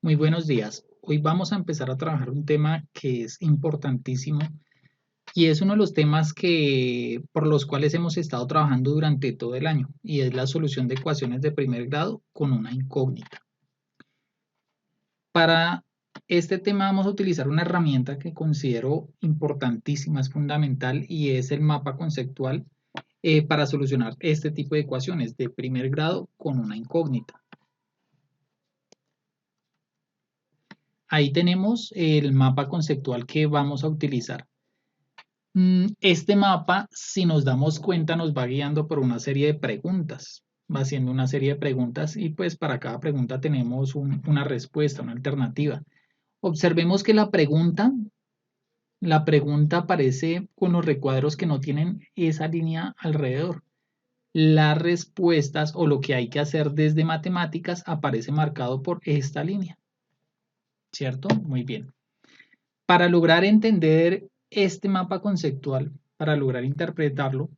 Muy buenos días. Hoy vamos a empezar a trabajar un tema que es importantísimo y es uno de los temas por los cuales hemos estado trabajando durante todo el año y es la solución de ecuaciones de primer grado con una incógnita. Para este tema vamos a utilizar una herramienta que considero importantísima, es fundamental y es el mapa conceptual para solucionar este tipo de ecuaciones de primer grado con una incógnita. Ahí tenemos el mapa conceptual que vamos a utilizar. Este mapa, si nos damos cuenta, nos va guiando por una serie de preguntas. Va haciendo una serie de preguntas y pues para cada pregunta tenemos una respuesta, una alternativa. Observemos que la pregunta aparece con los recuadros que no tienen esa línea alrededor. Las respuestas o lo que hay que hacer desde matemáticas aparece marcado por esta línea. ¿Cierto? Muy bien. Para lograr entender este mapa conceptual, para lograr interpretarlo,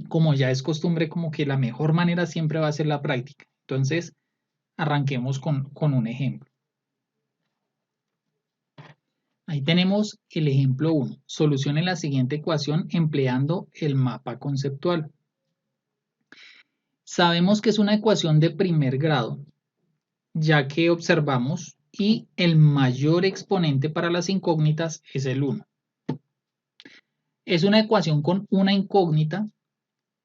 como ya es costumbre, como que la mejor manera siempre va a ser la práctica. Entonces, arranquemos con un ejemplo. Ahí tenemos el ejemplo 1. Solucione la siguiente ecuación empleando el mapa conceptual. Sabemos que es una ecuación de primer grado, ya que observamos y el mayor exponente para las incógnitas es el 1. Es una ecuación con una incógnita,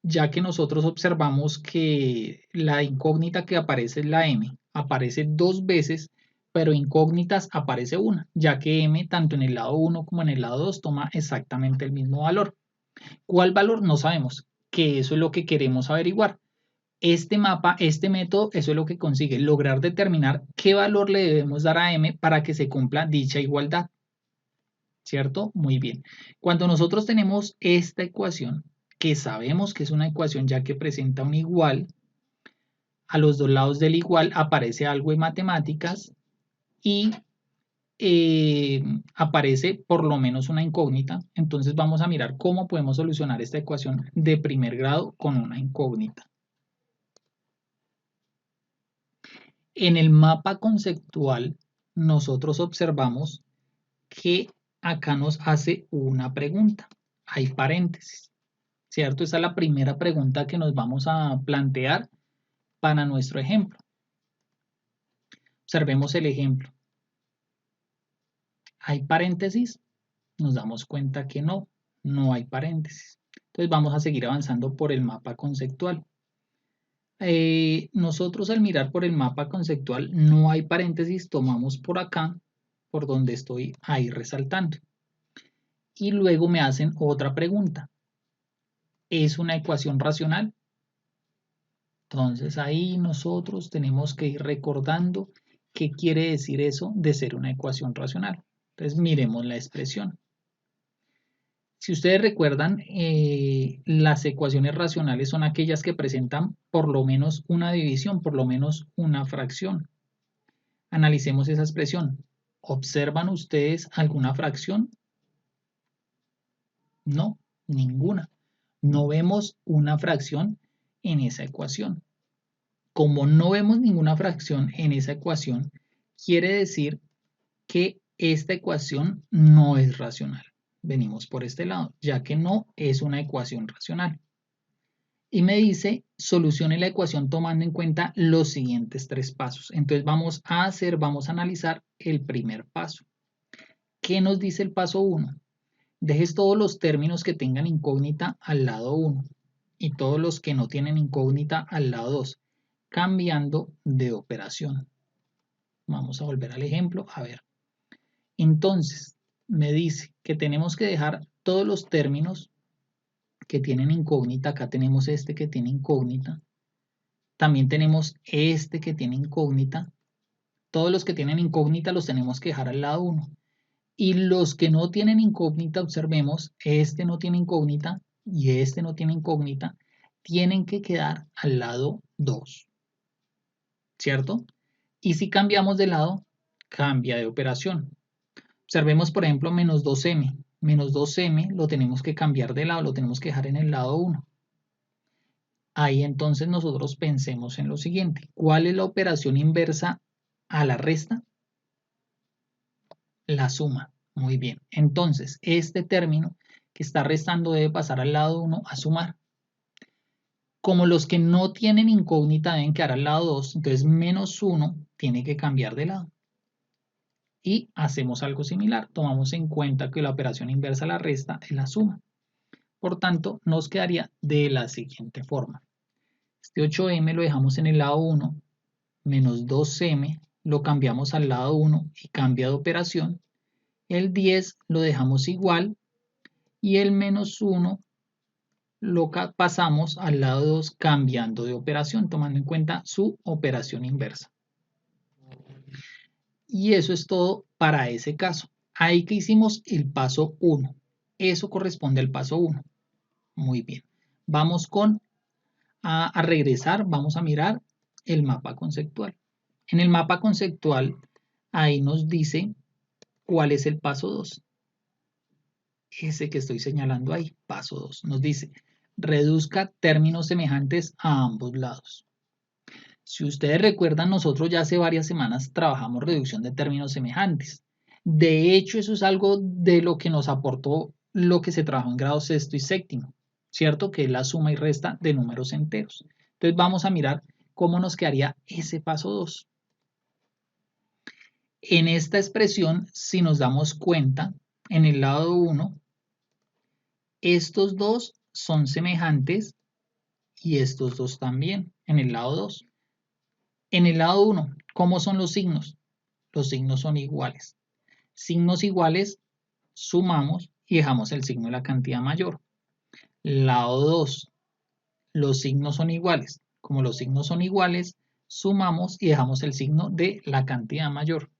ya que nosotros observamos que la incógnita que aparece es la m, aparece dos veces, pero incógnitas aparece una, ya que m tanto en el lado 1 como en el lado 2 toma exactamente el mismo valor. ¿Cuál valor? No sabemos, que eso es lo que queremos averiguar. Este mapa, este método, eso es lo que consigue, lograr determinar qué valor le debemos dar a m para que se cumpla dicha igualdad. ¿Cierto? Muy bien. Cuando nosotros tenemos esta ecuación, que sabemos que es una ecuación ya que presenta un igual, a los dos lados del igual aparece algo en matemáticas y aparece por lo menos una incógnita. Entonces vamos a mirar cómo podemos solucionar esta ecuación de primer grado con una incógnita. En el mapa conceptual, nosotros observamos que acá nos hace una pregunta. Hay paréntesis. ¿Cierto? Esa es la primera pregunta que nos vamos a plantear para nuestro ejemplo. Observemos el ejemplo. ¿Hay paréntesis? Nos damos cuenta que no hay paréntesis. Entonces vamos a seguir avanzando por el mapa conceptual. Nosotros al mirar por el mapa conceptual no hay paréntesis, tomamos por acá, por donde estoy ahí resaltando. Y luego me hacen otra pregunta. ¿Es una ecuación racional? Entonces ahí nosotros tenemos que ir recordando qué quiere decir eso de ser una ecuación racional. Entonces miremos la expresión. Si ustedes recuerdan, las ecuaciones racionales son aquellas que presentan por lo menos una división, por lo menos una fracción. Analicemos esa expresión. ¿Observan ustedes alguna fracción? No, ninguna. No vemos una fracción en esa ecuación. Como no vemos ninguna fracción en esa ecuación, quiere decir que esta ecuación no es racional. Venimos por este lado, ya que no es una ecuación racional. Y me dice, solucione la ecuación tomando en cuenta los siguientes tres pasos. Entonces vamos a analizar el primer paso. ¿Qué nos dice el paso 1? Dejes todos los términos que tengan incógnita al lado 1 y todos los que no tienen incógnita al lado 2, cambiando de operación. Vamos a volver al ejemplo, a ver. Entonces, me dice que tenemos que dejar todos los términos que tienen incógnita. Acá tenemos este que tiene incógnita. También tenemos este que tiene incógnita. Todos los que tienen incógnita los tenemos que dejar al lado 1. Y los que no tienen incógnita, observemos, este no tiene incógnita y este no tiene incógnita, tienen que quedar al lado 2. ¿Cierto? Y si cambiamos de lado, cambia de operación. Observemos, por ejemplo, menos 2m. Menos 2m lo tenemos que cambiar de lado, lo tenemos que dejar en el lado 1. Ahí entonces nosotros pensemos en lo siguiente. ¿Cuál es la operación inversa a la resta? La suma. Muy bien. Entonces, este término que está restando debe pasar al lado 1 a sumar. Como los que no tienen incógnita deben quedar al lado 2, entonces menos 1 tiene que cambiar de lado. Y hacemos algo similar. Tomamos en cuenta que la operación inversa a la resta es la suma. Por tanto, nos quedaría de la siguiente forma. Este 8m lo dejamos en el lado 1, menos 2m lo cambiamos al lado 1 y cambia de operación. El 10 lo dejamos igual y el menos 1 lo pasamos al lado 2 cambiando de operación, tomando en cuenta su operación inversa. Y eso es todo para ese caso. Ahí que hicimos el paso 1. Eso corresponde al paso 1. Muy bien. Vamos a regresar, vamos a mirar el mapa conceptual. En el mapa conceptual, ahí nos dice cuál es el paso 2. Ese que estoy señalando ahí, paso 2. Nos dice, reduzca términos semejantes a ambos lados. Si ustedes recuerdan, nosotros ya hace varias semanas trabajamos reducción de términos semejantes. De hecho, eso es algo de lo que nos aportó lo que se trabajó en grado sexto y séptimo, ¿cierto? Que es la suma y resta de números enteros. Entonces vamos a mirar cómo nos quedaría ese paso 2. En esta expresión, si nos damos cuenta, en el lado 1, estos dos son semejantes y estos dos también, en el lado 2. En el lado 1, ¿cómo son los signos? Los signos son iguales. Signos iguales, sumamos y dejamos el signo de la cantidad mayor. Lado 2, los signos son iguales. Como los signos son iguales, sumamos y dejamos el signo de la cantidad mayor.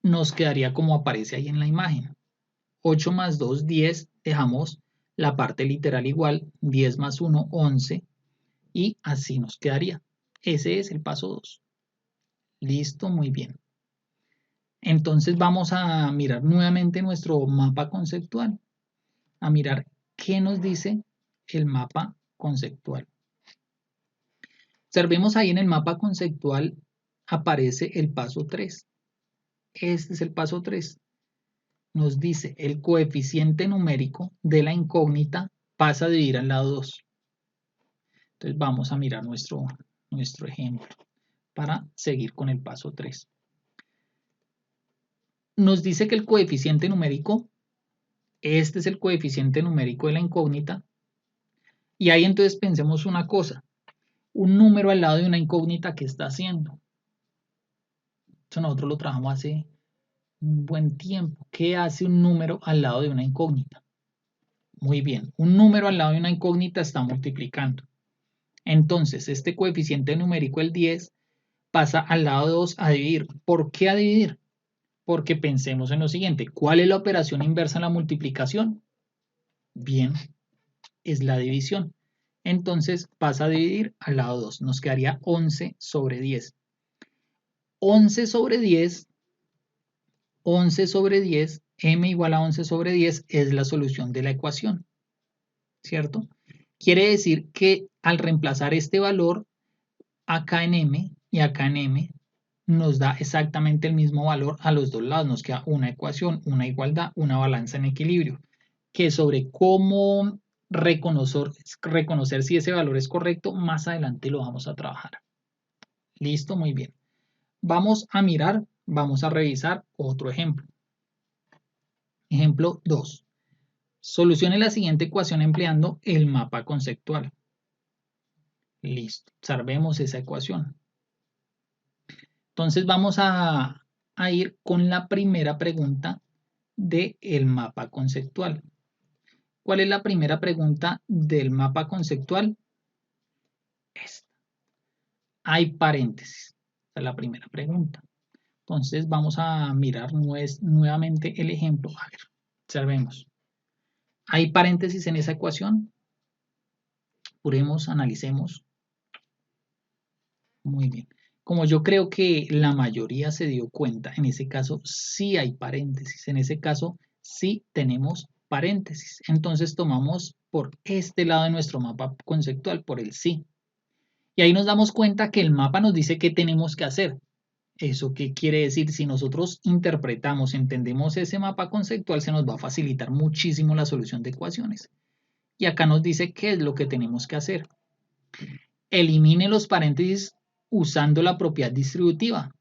Nos quedaría como aparece ahí en la imagen. 8 más 2, 10, dejamos la parte literal igual, 10 más 1, 11, y así nos quedaría. Ese es el paso 2. Listo, muy bien. Entonces vamos a mirar nuevamente nuestro mapa conceptual, a mirar qué nos dice el mapa conceptual. Observemos ahí en el mapa conceptual aparece el paso 3. Este es el paso 3. Nos dice el coeficiente numérico de la incógnita pasa a dividir al lado 2. Entonces vamos a mirar nuestro ejemplo para seguir con el paso 3. Nos dice que el coeficiente numérico, este es el coeficiente numérico de la incógnita, y ahí entonces pensemos una cosa, un número al lado de una incógnita, ¿qué está haciendo? Eso nosotros lo trabajamos hace un buen tiempo. ¿Qué hace un número al lado de una incógnita? Muy bien, un número al lado de una incógnita está multiplicando. Entonces, este coeficiente numérico, el 10, pasa al lado 2 a dividir. ¿Por qué a dividir? Porque pensemos en lo siguiente. ¿Cuál es la operación inversa en la multiplicación? Bien, es la división. Entonces pasa a dividir al lado 2. Nos quedaría 11 sobre 10. 11 sobre 10, 11 sobre 10, m igual a 11 sobre 10 es la solución de la ecuación, ¿cierto? Quiere decir que al reemplazar este valor acá en m y acá en m, nos da exactamente el mismo valor a los dos lados. Nos queda una ecuación, una igualdad, una balanza en equilibrio. Que sobre cómo reconocer si ese valor es correcto, más adelante lo vamos a trabajar. Listo, muy bien. Vamos a mirar, vamos a revisar otro ejemplo. Ejemplo 2. Solucione la siguiente ecuación empleando el mapa conceptual. Listo, observemos esa ecuación. Entonces vamos a ir con la primera pregunta del mapa conceptual. ¿Cuál es la primera pregunta del mapa conceptual? Esta. Hay paréntesis. Esa es la primera pregunta. Entonces vamos a mirar nuevamente el ejemplo. A ver, observemos. ¿Hay paréntesis en esa ecuación? Puremos, analicemos. Muy bien. Como yo creo que la mayoría se dio cuenta, en ese caso sí hay paréntesis. En ese caso sí tenemos paréntesis. Entonces tomamos por este lado de nuestro mapa conceptual, por el sí. Y ahí nos damos cuenta que el mapa nos dice qué tenemos que hacer. ¿Eso qué quiere decir? Si nosotros interpretamos, entendemos ese mapa conceptual, se nos va a facilitar muchísimo la solución de ecuaciones. Y acá nos dice qué es lo que tenemos que hacer. Elimine los paréntesis usando la propiedad distributiva.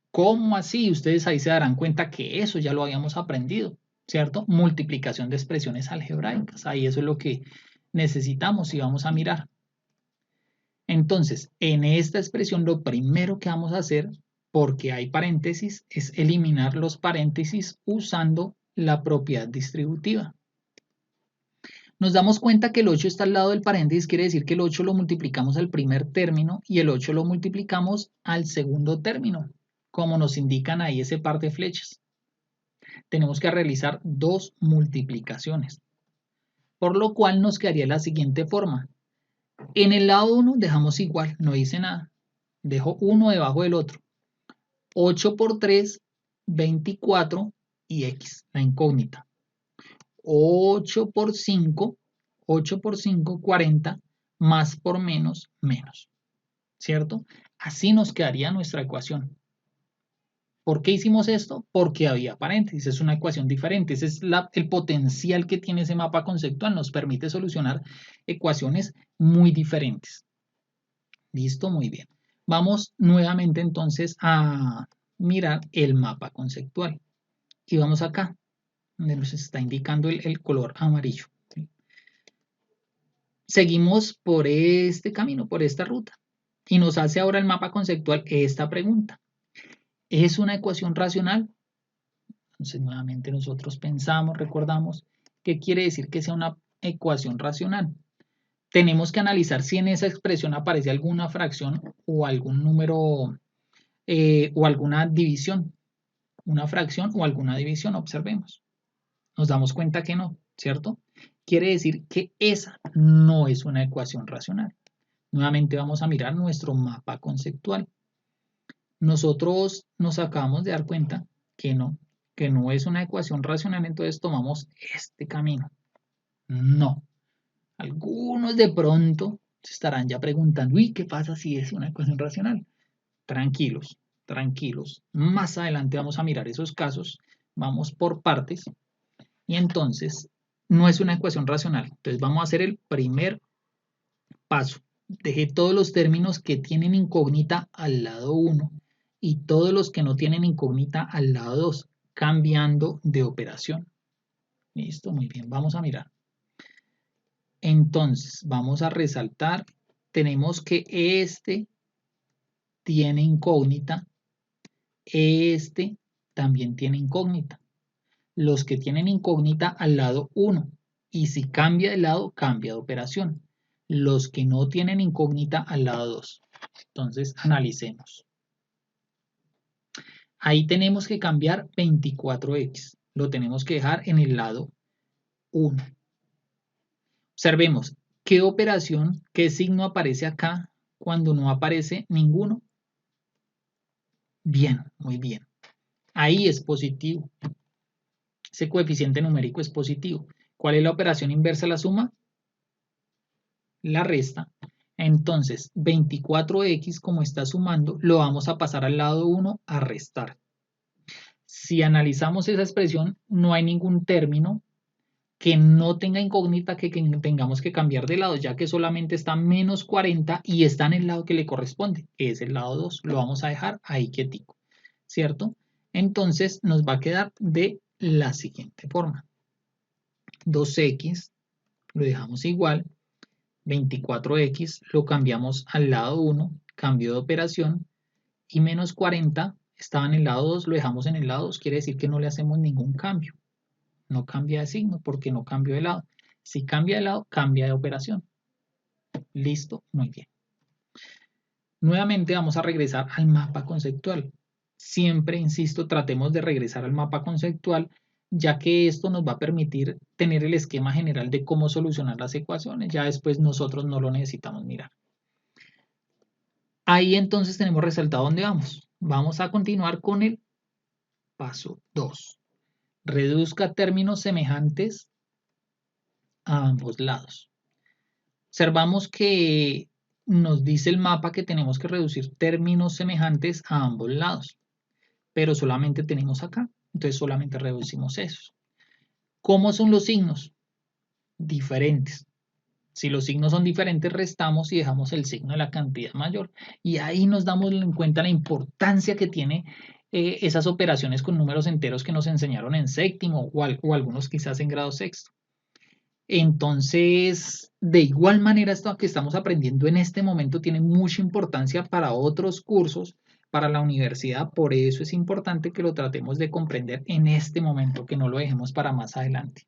¿Cómo así? Ustedes ahí se darán cuenta que eso ya lo habíamos aprendido, ¿cierto? Multiplicación de expresiones algebraicas. Ahí eso es lo que necesitamos y vamos a mirar. Entonces, en esta expresión lo primero que vamos a hacer, porque hay paréntesis, es eliminar los paréntesis usando la propiedad distributiva. Nos damos cuenta que el 8 está al lado del paréntesis, quiere decir que el 8 lo multiplicamos al primer término y el 8 lo multiplicamos al segundo término, como nos indican ahí ese par de flechas. Tenemos que realizar dos multiplicaciones, por lo cual nos quedaría la siguiente forma. En el lado 1 dejamos igual, no hice nada. Dejo uno debajo del otro. 8 por 3, 24 y x, la incógnita. 8 por 5, 40, más por menos, menos. ¿Cierto? Así nos quedaría nuestra ecuación. ¿Por qué hicimos esto? Porque había paréntesis, es una ecuación diferente, ese es el potencial que tiene ese mapa conceptual, nos permite solucionar ecuaciones muy diferentes. ¿Listo? Muy bien. Vamos nuevamente entonces a mirar el mapa conceptual. Y vamos acá, donde nos está indicando el color amarillo. ¿Sí? Seguimos por este camino, por esta ruta. Y nos hace ahora el mapa conceptual esta pregunta. ¿Es una ecuación racional? Entonces nuevamente nosotros pensamos, recordamos, ¿qué quiere decir que sea una ecuación racional? Tenemos que analizar si en esa expresión aparece alguna fracción o algún número o alguna división, una fracción o alguna división, observemos. Nos damos cuenta que no, ¿cierto? Quiere decir que esa no es una ecuación racional. Nuevamente vamos a mirar nuestro mapa conceptual. Nosotros nos acabamos de dar cuenta que no es una ecuación racional, entonces tomamos este camino. No. Algunos de pronto se estarán ya preguntando, uy, ¿qué pasa si es una ecuación racional? Tranquilos, tranquilos. Más adelante vamos a mirar esos casos. Vamos por partes. Y entonces, no es una ecuación racional. Entonces vamos a hacer el primer paso. Dejé todos los términos que tienen incógnita al lado 1 y todos los que no tienen incógnita al lado 2, cambiando de operación. Listo, muy bien. Vamos a mirar. Entonces, vamos a resaltar. Tenemos que este tiene incógnita. Este también tiene incógnita. Los que tienen incógnita al lado 1. Y si cambia de lado, cambia de operación. Los que no tienen incógnita al lado 2. Entonces, analicemos. Ahí tenemos que cambiar 24x. Lo tenemos que dejar en el lado 1. Observemos, ¿qué operación, qué signo aparece acá cuando no aparece ninguno? Bien, muy bien. Ahí es positivo. Ese coeficiente numérico es positivo. ¿Cuál es la operación inversa a la suma? La resta. Entonces, 24x, como está sumando, lo vamos a pasar al lado 1 a restar. Si analizamos esa expresión, no hay ningún término que no tenga incógnita que tengamos que cambiar de lado, ya que solamente está menos 40 y está en el lado que le corresponde, que es el lado 2. Lo vamos a dejar ahí quietico, ¿cierto? Entonces nos va a quedar de la siguiente forma. 2x lo dejamos igual, 24x lo cambiamos al lado 1, cambio de operación, y menos 40 estaba en el lado 2, lo dejamos en el lado 2, quiere decir que no le hacemos ningún cambio. No cambia de signo porque no cambio de lado. Si cambia de lado, cambia de operación. Listo, muy bien. Nuevamente vamos a regresar al mapa conceptual. Siempre, insisto, tratemos de regresar al mapa conceptual, ya que esto nos va a permitir tener el esquema general de cómo solucionar las ecuaciones. Ya después nosotros no lo necesitamos mirar. Ahí entonces tenemos resaltado dónde vamos. Vamos a continuar con el paso 2. Reduzca términos semejantes a ambos lados. Observamos que nos dice el mapa que tenemos que reducir términos semejantes a ambos lados. pero solamente tenemos acá. Entonces solamente reducimos esos. ¿Cómo son los signos? Diferentes. Si los signos son diferentes, restamos y dejamos el signo de la cantidad mayor. Y ahí nos damos en cuenta la importancia que tiene esas operaciones con números enteros que nos enseñaron en séptimo o algunos quizás en grado sexto. Entonces, de igual manera, esto que estamos aprendiendo en este momento tiene mucha importancia para otros cursos, para la universidad. Por eso es importante que lo tratemos de comprender en este momento, que no lo dejemos para más adelante.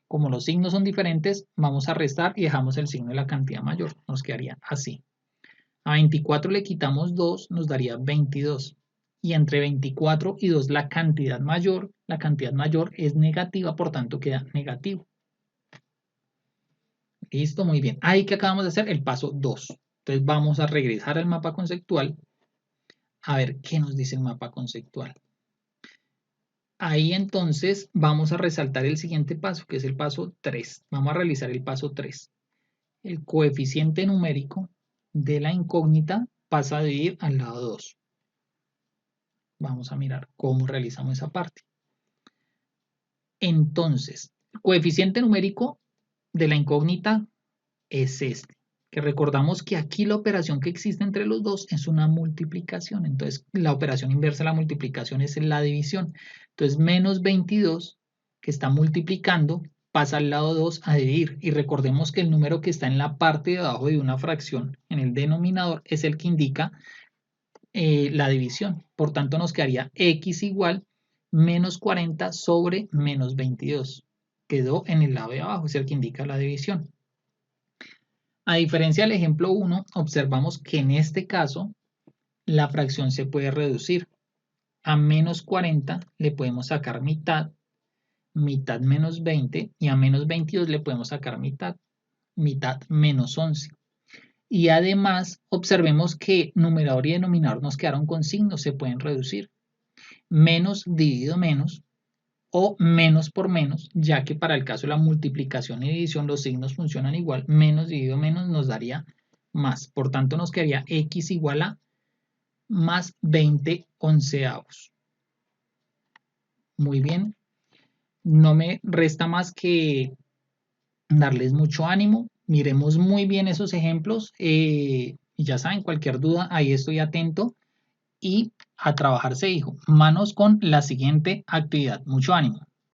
Como los signos son diferentes, vamos a restar y dejamos el signo de la cantidad mayor. Nos quedaría así. A 24 le quitamos 2, nos daría 22. Y entre 24 y 2 la cantidad mayor es negativa, por tanto queda negativo. Listo, muy bien. Ahí que acabamos de hacer el paso 2. Entonces vamos a regresar al mapa conceptual a ver qué nos dice el mapa conceptual. Ahí entonces vamos a resaltar el siguiente paso, que es el paso 3. Vamos a realizar el paso 3. El coeficiente numérico de la incógnita pasa a dividir al lado 2. Vamos a mirar cómo realizamos esa parte. Entonces, el coeficiente numérico de la incógnita es este, que recordamos que aquí la operación que existe entre los dos es una multiplicación. Entonces, la operación inversa de la multiplicación es la división. Entonces, menos 22, que está multiplicando, pasa al lado 2 a dividir. Y recordemos que el número que está en la parte de abajo de una fracción, en el denominador, es el que indica la división. Por tanto, nos quedaría x igual menos 40 sobre menos 22. Quedó en el lado de abajo, es el que indica la división. A diferencia del ejemplo 1, observamos que en este caso la fracción se puede reducir. A menos 40 le podemos sacar mitad, mitad menos 20, y a menos 22 le podemos sacar mitad, mitad menos 11. Y además observemos que numerador y denominador nos quedaron con signos, se pueden reducir. Menos dividido menos o menos por menos, ya que para el caso de la multiplicación y división los signos funcionan igual. Menos dividido menos nos daría más. Por tanto nos quedaría x igual a más 20 onceavos. Muy bien. No me resta más que darles mucho ánimo. Miremos muy bien esos ejemplos. Y ya saben, cualquier duda, ahí estoy atento. Y a trabajar se dijo. Manos con la siguiente actividad. Mucho ánimo.